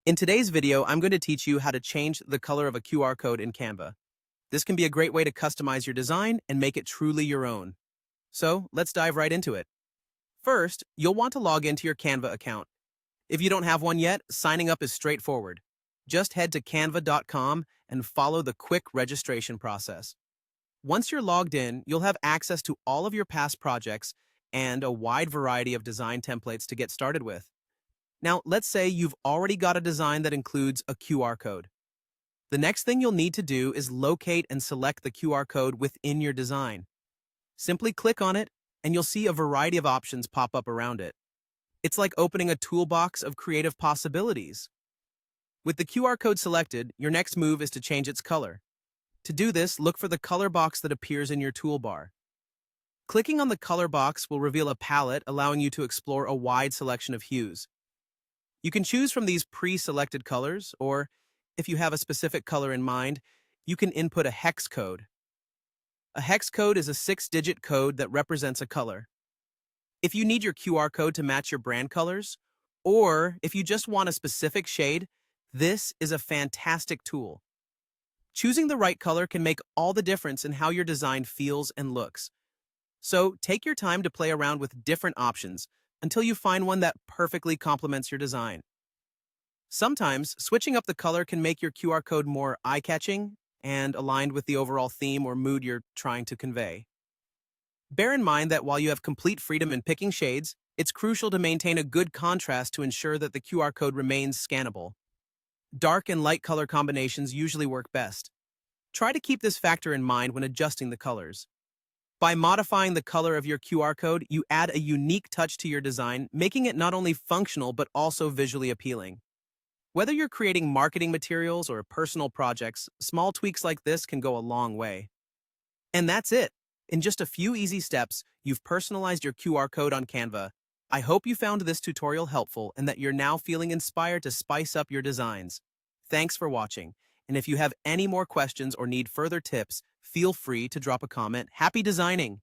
In today's video, I'm going to teach you how to change the color of a QR code in Canva. This can be a great way to customize your design and make it truly your own. So let's dive right into it. First, you'll want to log into your Canva account. If you don't have one yet, signing up is straightforward. Just head to canva.com and follow the quick registration process. Once you're logged in, you'll have access to all of your past projects and a wide variety of design templates to get started with. Now, let's say you've already got a design that includes a QR code. The next thing you'll need to do is locate and select the QR code within your design. Simply click on it, and you'll see a variety of options pop up around it. It's like opening a toolbox of creative possibilities. With the QR code selected, your next move is to change its color. To do this, look for the color box that appears in your toolbar. Clicking on the color box will reveal a palette, allowing you to explore a wide selection of hues. You can choose from these pre-selected colors, or if you have a specific color in mind, you can input a hex code. A hex code is a 6-digit code that represents a color. If you need your QR code to match your brand colors, or if you just want a specific shade, this is a fantastic tool. Choosing the right color can make all the difference in how your design feels and looks. So take your time to play around with different options until you find one that perfectly complements your design. Sometimes, switching up the color can make your QR code more eye-catching and aligned with the overall theme or mood you're trying to convey. Bear in mind that while you have complete freedom in picking shades, it's crucial to maintain a good contrast to ensure that the QR code remains scannable. Dark and light color combinations usually work best. Try to keep this factor in mind when adjusting the colors. By modifying the color of your QR code, you add a unique touch to your design, making it not only functional but also visually appealing. Whether you're creating marketing materials or personal projects, small tweaks like this can go a long way. And that's it. In just a few easy steps, you've personalized your QR code on Canva. I hope you found this tutorial helpful and that you're now feeling inspired to spice up your designs. Thanks for watching. And if you have any more questions or need further tips, feel free to drop a comment. Happy designing!